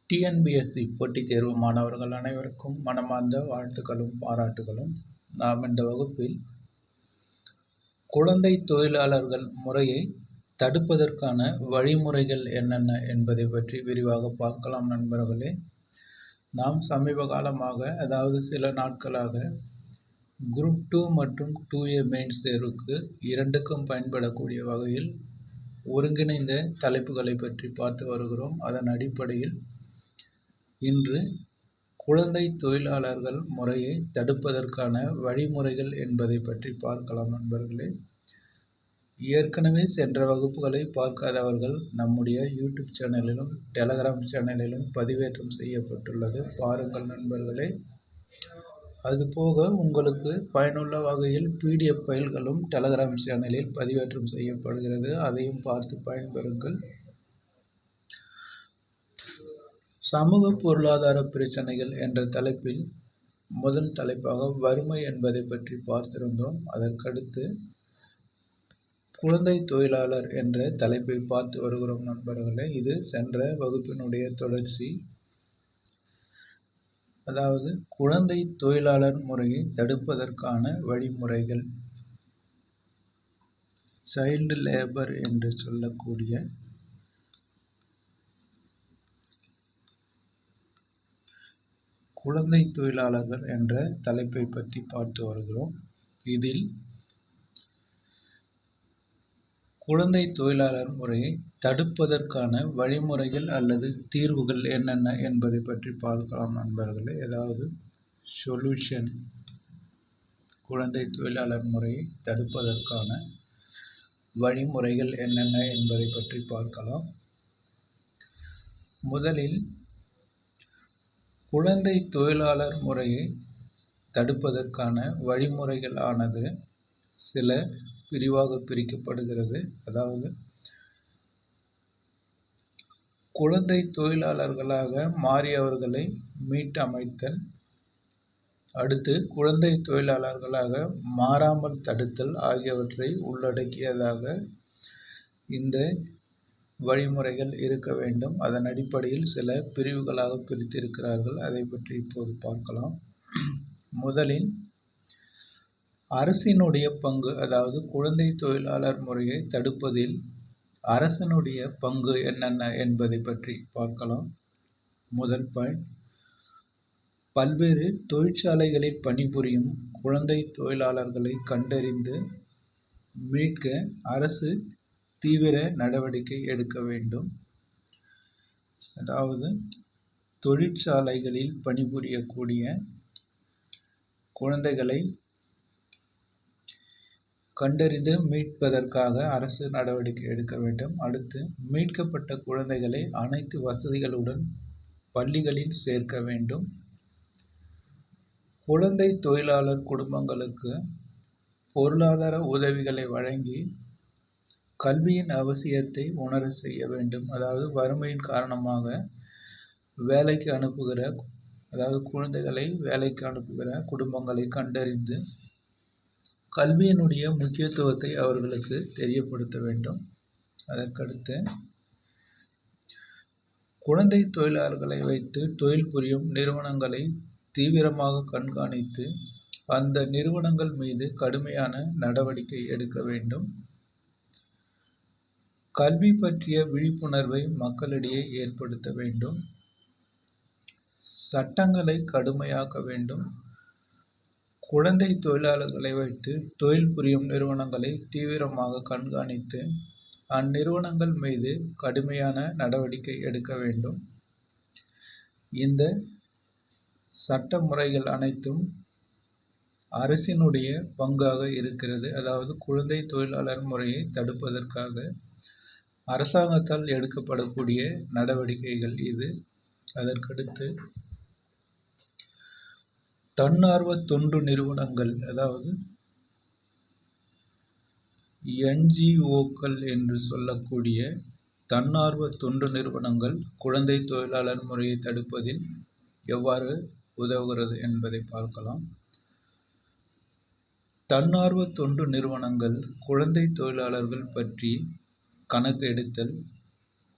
TNPSC போட்டித் தேர்வு மாணவர்கள் அனைவருக்கும் மனமார்ந்த வாழ்த்துக்களும் பாராட்டுகளும். நாம் இந்த வகுப்பில் குழந்தை தொழிலாளர்கள் முறையை தடுப்பதற்கான வழிமுறைகள் என்னென்ன என்பதை பற்றி விரிவாக பார்க்கலாம். நண்பர்களே, நாம் சமீப காலமாக, அதாவது சில நாட்களாக, குரூப் 2 மற்றும் 2A மெயின்ஸ் தேர்வுக்கு இரண்டுக்கும் பயன்படக்கூடிய வகையில் ஒருங்கிணைந்த தலைப்புகளை பற்றி பார்த்து வருகிறோம். அதன் அடிப்படையில் இன்று குழந்தை தொழிலாளர்கள் முறையை தடுப்பதற்கான வழிமுறைகள் என்பதை பற்றி பார்க்கலாம். நண்பர்களே, ஏற்கனவே சென்ற வகுப்புகளை பார்க்காதவர்கள் நம்முடைய யூடியூப் சேனலிலும் டெலகிராம் சேனலிலும் பதிவேற்றம் செய்யப்பட்டுள்ளது, பாருங்கள் நண்பர்களே. அதுபோக உங்களுக்கு பயனுள்ள வகையில் PDF ஃபைல்களும் டெலகிராம் சேனலில் பதிவேற்றம் செய்யப்படுகிறது, அதையும் பார்த்து பயன்பெறுங்கள். சமூக பொருளாதார பிரச்சனைகள் என்ற தலைப்பில் முதல் தலைப்பாக வறுமை என்பதை பற்றி பார்த்திருந்தோம். அதற்கடுத்து குழந்தை தொழிலாளர் என்ற தலைப்பை பார்த்து வருகிறோம். நண்பர்களே, இது சென்ற வகுப்பினுடைய தொடர்ச்சி. அதாவது குழந்தை தொழிலாளர் முறையை தடுப்பதற்கான வழிமுறைகள், சைல்டு லேபர் என்று சொல்லக்கூடிய குழந்தை தொழிலாளர்கள் என்ற தலைப்பை பற்றி பார்த்து வருகிறோம். இதில் குழந்தை தொழிலாளர் முறையை தடுப்பதற்கான வழிமுறைகள் அல்லது தீர்வுகள் என்னென்ன என்பதை பற்றி பார்க்கலாம். நண்பர்களே, அதாவது சொல்யூஷன், குழந்தை தொழிலாளர் முறையை தடுப்பதற்கான வழிமுறைகள் என்னென்ன என்பதை பற்றி பார்க்கலாம். முதலில் குழந்தை தொழிலாளர் முறையை தடுப்பதற்கான வழிமுறைகள் ஆனது சில பிரிவாக பிரிக்கப்படுகிறது. அதாவது குழந்தை தொழிலாளர்களாக மாறியவர்களை மீட்டமைத்தல், அடுத்து குழந்தை தொழிலாளர்களாக மாறாமல் தடுத்தல் ஆகியவற்றை உள்ளடக்கியதாக இந்த வழிமுறைகள் இருக்க வேண்டும். அதன் அடிப்படையில் சில பிரிவுகளாக பிரித்திருக்கிறார்கள், அதை பற்றி இப்போது பார்க்கலாம். முதலில் அரசினுடைய பங்கு, அதாவது குழந்தை தொழிலாளர் முறையை தடுப்பதில் அரசனுடைய பங்கு என்னென்ன என்பதை பற்றி பார்க்கலாம். முதல் பாயிண்ட், பல்வேறு தொழிற்சாலைகளில் பணிபுரியும் குழந்தை தொழிலாளர்களை கண்டறிந்து மீட்க அரசு தீவிர நடவடிக்கை எடுக்க வேண்டும். அதாவது தொழிற்சாலைகளில் பணிபுரியக்கூடிய குழந்தைகளை கண்டறிந்து மீட்பதற்காக அரசு நடவடிக்கை எடுக்க வேண்டும். அடுத்து, மீட்கப்பட்ட குழந்தைகளை அனைத்து வசதிகளுடன் பள்ளிகளில் சேர்க்க வேண்டும். குழந்தை தொழிலாளர் குடும்பங்களுக்கு பொருளாதார உதவிகளை வழங்கி கல்வியின் அவசியத்தை உணர செய்ய வேண்டும். அதாவது வறுமையின் காரணமாக வேலைக்கு அனுப்புகிற, அதாவது குழந்தைகளை வேலைக்கு அனுப்புகிற குடும்பங்களை கண்டறிந்து கல்வியினுடைய முக்கியத்துவத்தை அவர்களுக்கு தெரியப்படுத்த வேண்டும். அதற்கடுத்து, குழந்தை தொழிலாளர்களை வைத்து தொழில் புரியும் நிறுவனங்களை தீவிரமாக கண்காணித்து அந்த நிறுவனங்கள் மீது கடுமையான நடவடிக்கை எடுக்க வேண்டும். கல்வி பற்றிய விழிப்புணர்வை மக்களிடையே ஏற்படுத்த வேண்டும். சட்டங்களை கடுமையாக்க வேண்டும். குழந்தை தொழிலாளர்களை வைத்து தொழில் புரியும் நிறுவனங்களை தீவிரமாக கண்காணித்து அந்நிறுவனங்கள் மீது கடுமையான நடவடிக்கை எடுக்க வேண்டும். இந்த சட்ட முறைகள் அனைத்தும் அரசினுடைய பங்காக இருக்கிறது. அதாவது குழந்தை தொழிலாளர் முறையை தடுப்பதற்காக அரசாங்கத்தால் எடுக்கப்படக்கூடிய நடவடிக்கைகள் இது. அதற்கடுத்து, தன்னார்வ தொண்டு நிறுவனங்கள், அதாவது NGOக்கள் என்று சொல்லக்கூடிய தன்னார்வ தொண்டு நிறுவனங்கள் குழந்தை தொழிலாளர் முறையை தடுப்பதில் எவ்வாறு உதவுகிறது என்பதை பார்க்கலாம். தன்னார்வ தொண்டு நிறுவனங்கள் குழந்தை தொழிலாளர்கள் பற்றி கணக்கு எடுத்தல்,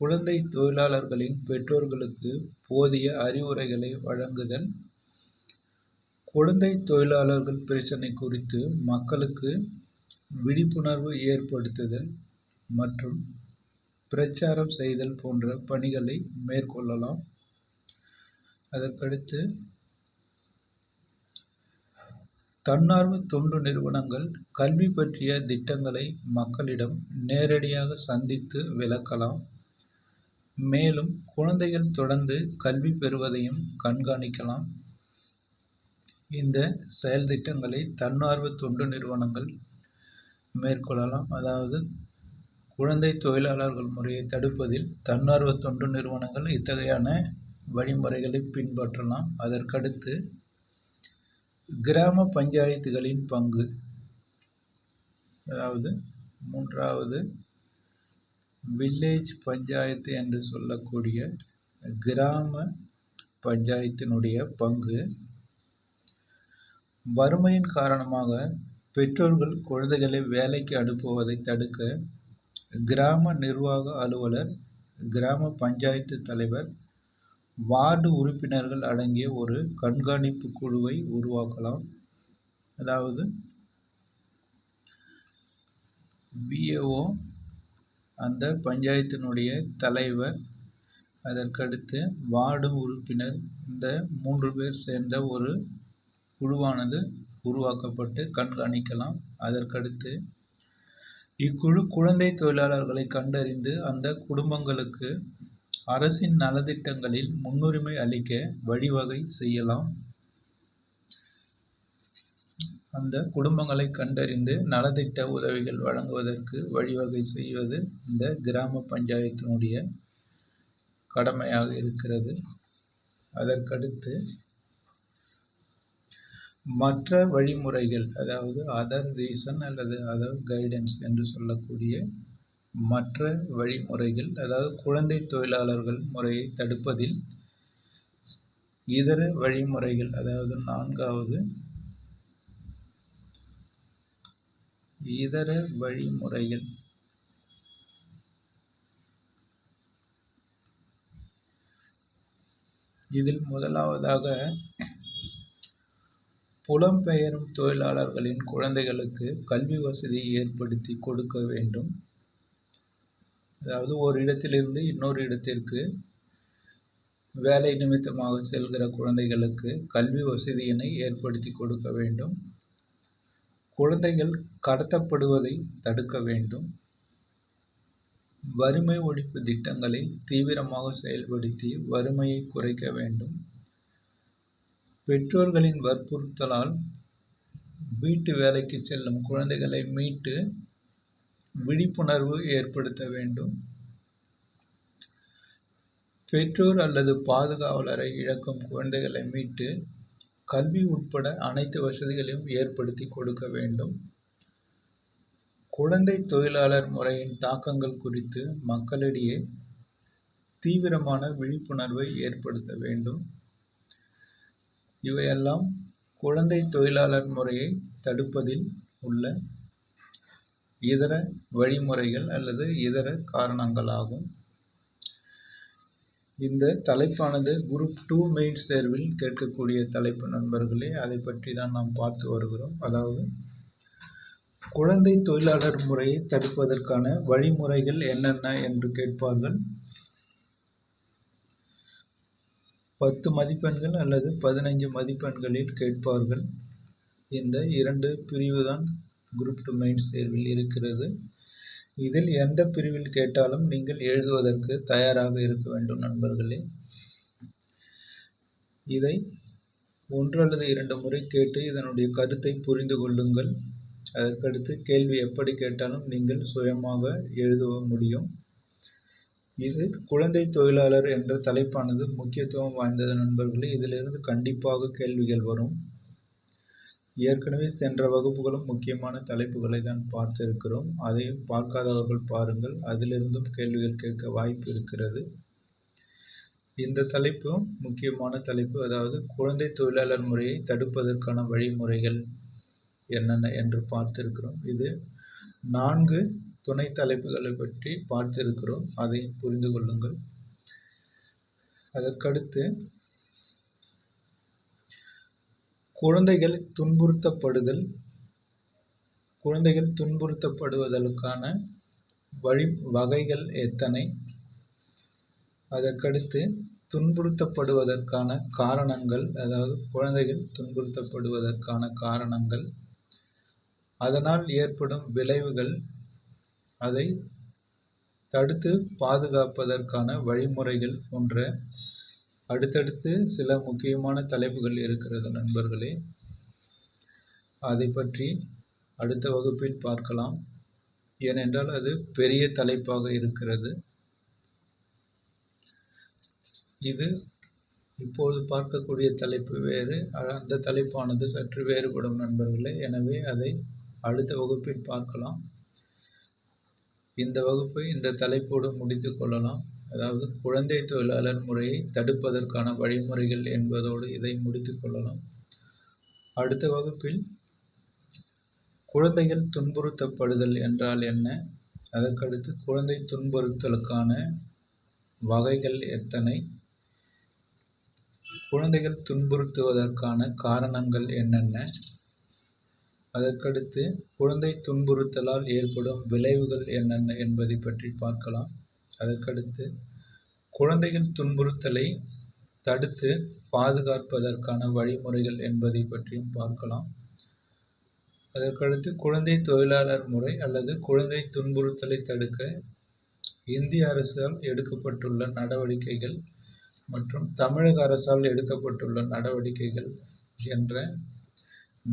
குழந்தை தொழிலாளர்களின் பெற்றோர்களுக்கு போதிய அறிவுரைகளை வழங்குதல், குழந்தை தொழிலாளர்கள் பிரச்சினை குறித்து மக்களுக்கு விழிப்புணர்வு ஏற்படுத்துதல் மற்றும் பிரச்சாரம் செய்தல் போன்ற பணிகளை மேற்கொள்ளலாம். அதற்கடுத்து தன்னார்வ தொண்டு நிறுவனங்கள் கல்வி பற்றிய திட்டங்களை மக்களிடம் நேரடியாக சந்தித்து விளக்கலாம். மேலும் குழந்தைகள் தொடர்ந்து கல்வி பெறுவதையும் கண்காணிக்கலாம். இந்த செயல் திட்டங்களை தன்னார்வ தொண்டு நிறுவனங்கள் மேற்கொள்ளலாம். அதாவது குழந்தை தொழிலாளர்கள் முறையை தடுப்பதில் தன்னார்வ தொண்டு நிறுவனங்கள் இத்தகையான வழிமுறைகளை பின்பற்றலாம். அதற்கடுத்து கிராம பஞ்சாயத்துகளின் பங்கு, அதாவது 3வது வில்லேஜ் பஞ்சாயத்து என்று சொல்லக்கூடிய கிராம பஞ்சாயத்தினுடைய பங்கு. வறுமையின் காரணமாக பெற்றோர்கள் குழந்தைகளை வேலைக்கு அனுப்புவதை தடுக்க கிராம நிர்வாக அலுவலர், கிராம பஞ்சாயத்து தலைவர், வார்டு உறுப்பினர்கள் அடங்கிய ஒரு கண்காணிப்பு குழுவை உருவாக்கலாம். அதாவது விஏஓ, அந்த பஞ்சாயத்தினுடைய தலைவர், அதற்கடுத்து வார்டு உறுப்பினர், இந்த 3 பேர் சேர்ந்த ஒரு குழுவானது உருவாக்கப்பட்டு கண்காணிக்கலாம். அதற்கடுத்து இக்குழு குழந்தை தொழிலாளர்களை கண்டறிந்து அந்த குடும்பங்களுக்கு அரசின் நலத்திட்டங்களில் முன்னுரிமை அளிக்க வழிவகை செய்யலாம். அந்த குடும்பங்களை கண்டறிந்து நலத்திட்ட உதவிகள் வழங்குவதற்கு வழிவகை செய்வது இந்த கிராம பஞ்சாயத்தினுடைய கடமையாக இருக்கிறது. அதற்கடுத்து மற்ற வழிமுறைகள், அதாவது அதர் ரீசன் அல்லது அதர் கைடன்ஸ் என்று சொல்லக்கூடிய மற்ற வழிமுறைகள், அதாவது குழந்தை தொழிலாளர்கள் முறையை தடுப்பதில் இதர வழிமுறைகள், அதாவது 4வது இதர வழிமுறைகள். இதில் முதலாவதாக புலம்பெயரும் தொழிலாளர்களின் குழந்தைகளுக்கு கல்வி வசதியை ஏற்படுத்தி கொடுக்க வேண்டும். அதாவது ஒரு இடத்திலிருந்து இன்னொரு இடத்திற்கு வேலை நிமித்தமாக செல்கிற குழந்தைகளுக்கு கல்வி வசதியினை ஏற்படுத்தி கொடுக்க வேண்டும். குழந்தைகள் கடத்தப்படுவதை தடுக்க வேண்டும். வறுமை ஒழிப்பு திட்டங்களை தீவிரமாக செயல்படுத்தி வறுமையை குறைக்க வேண்டும். பெற்றோர்களின் வற்புறுத்தலால் வீட்டு வேலைக்கு செல்லும் குழந்தைகளை மீட்டு விழிப்புணர்வு ஏற்படுத்த வேண்டும். பெற்றோர் அல்லது பாதுகாவலரை இழக்கும் குழந்தைகளை மீட்டு கல்வி உட்பட அனைத்து வசதிகளையும் ஏற்படுத்தி கொடுக்க வேண்டும். குழந்தை தொழிலாளர் முறையின் தாக்கங்கள் குறித்து மக்களிடையே தீவிரமான விழிப்புணர்வை ஏற்படுத்த வேண்டும். இவையெல்லாம் குழந்தை தொழிலாளர் முறையை தடுப்பதில் உள்ள இதர வழிமுறைகள் அல்லது இதர காரணங்களாகும். இந்த தலைப்பானது குரூப் 2 மெயின்ஸ் தேர்வில் கேட்கக்கூடிய தலைப்பு நண்பர்களே. அதை பற்றி தான் நாம் பார்த்து வருகிறோம். அதாவது குழந்தை தொழிலாளர் முறையை தடுப்பதற்கான வழிமுறைகள் என்னென்ன என்று கேட்பார்கள். 10 மதிப்பெண்கள் அல்லது 15 மதிப்பெண்களில் கேட்பார்கள். இந்த 2 பிரிவு தான் குரூப் 2 மெயின்ஸ் தேர்வில் இருக்கிறது. இதில் எந்த பிரிவில் கேட்டாலும் நீங்கள் எழுதுவதற்கு தயாராக இருக்க வேண்டும் நண்பர்களே. இதை 1 அல்லது 2 முறை கேட்டு இதனுடைய கருத்தை புரிந்து கொள்ளுங்கள். அதற்கடுத்து கேள்வி எப்படி கேட்டாலும் நீங்கள் சுயமாக எழுத முடியும். இது குழந்தை தொழிலாளர் என்ற தலைப்பானது முக்கியத்துவம் வாய்ந்தது நண்பர்களே. இதிலிருந்து கண்டிப்பாக கேள்விகள் வரும். ஏற்கனவே சென்ற வகுப்புகளும் முக்கியமான தலைப்புகளை தான் பார்த்திருக்கிறோம். அதையும் பார்க்காதவர்கள் பாருங்கள். அதிலிருந்தும் கேள்விகள் கேட்க வாய்ப்பு இருக்கிறது. இந்த தலைப்பும் முக்கியமான தலைப்பு. அதாவது குழந்தை தொழிலாளர் முறையை தடுப்பதற்கான வழிமுறைகள் என்னென்ன என்று பார்த்திருக்கிறோம். இது 4 துணை தலைப்புகளை பற்றி பார்த்திருக்கிறோம். அதை புரிந்து கொள்ளுங்கள். அதற்கடுத்து குழந்தைகள் துன்புறுத்தப்படுவதற்கான வகைகள் எத்தனை? அதற்கடுத்து துன்புறுத்தப்படுவதற்கான காரணங்கள், அதாவது குழந்தைகள் துன்புறுத்தப்படுவதற்கான காரணங்கள், அதனால் ஏற்படும் விளைவுகள், அதை தடுத்து பாதுகாப்பதற்கான வழிமுறைகள் போன்ற அடுத்தடுத்து சில முக்கியமான தலைப்புகள் இருக்கிறது நண்பர்களே. அதை பற்றி அடுத்த வகுப்பில் பார்க்கலாம். ஏனென்றால் அது பெரிய தலைப்பாக இருக்கிறது. இது இப்போது பார்க்கக்கூடிய தலைப்பு வேறு, அந்த தலைப்பானது சற்று வேறுபடும் நண்பர்களே. எனவே அதை அடுத்த வகுப்பில் பார்க்கலாம். இந்த வகுப்பை இந்த தலைப்போடு முடித்து கொள்ளலாம். அதாவது குழந்தை தொழிலாளர் முறையை தடுப்பதற்கான வழிமுறைகள் என்பதோடு இதை முடித்து கொள்ளலாம். அடுத்த வகுப்பில் குழந்தைகள் துன்புறுத்தப்படுதல் என்றால் என்ன, அதற்கடுத்து குழந்தை துன்புறுத்தலுக்கான வகைகள் எத்தனை, குழந்தைகள் துன்புறுத்துவதற்கான காரணங்கள் என்னென்ன, அதற்கடுத்து குழந்தை துன்புறுத்தலால் ஏற்படும் விளைவுகள் என்னென்ன என்பதை பற்றி பார்க்கலாம். அதற்கடுத்து குழந்தைகள் துன்புறுத்தலை தடுத்து பாதுகாப்பதற்கான வழிமுறைகள் என்பதை பற்றியும் பார்க்கலாம். அதற்கடுத்து குழந்தை தொழிலாளர் முறை அல்லது குழந்தை துன்புறுத்தலை தடுக்க இந்திய அரசால் எடுக்கப்பட்டுள்ள நடவடிக்கைகள் மற்றும் தமிழக அரசால் எடுக்கப்பட்டுள்ள நடவடிக்கைகள் என்ற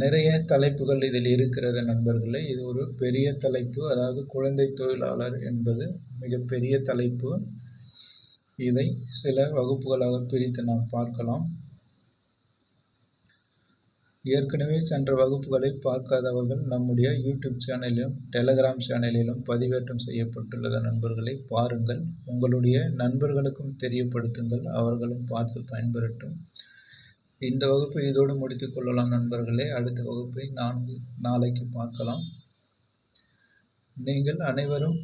நிறைய தலைப்புகள் இதில் இருக்கிறது நண்பர்களே. இது ஒரு பெரிய தலைப்பு. அதாவது குழந்தை தொழிலாளர் என்பது மிகப்பெரிய தலைப்பு. இதை சில வகுப்புகளாக பிரித்து நாம் பார்க்கலாம். ஏற்கனவே சென்ற வகுப்புகளை பார்க்காதவர்கள் நம்முடைய யூடியூப் சேனலிலும் டெலகிராம் சேனலிலும் பதிவேற்றம் செய்யப்பட்டுள்ளது நண்பர்களை பாருங்கள். உங்களுடைய நண்பர்களுக்கும் தெரியப்படுத்துங்கள், அவர்களும் பார்த்து பயன்பெறட்டும். இந்த வகுப்பை இதோடு முடித்துக் கொள்ளலாம் நண்பர்களே. அடுத்த வகுப்பை நாளைக்கு பார்க்கலாம். நீங்கள் அனைவரும்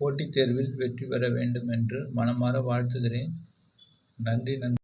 போட்டித் தேர்வில் வெற்றி பெற வேண்டும் என்று மனமாற வாழ்த்துகிறேன். நன்றி நண்பர்களே.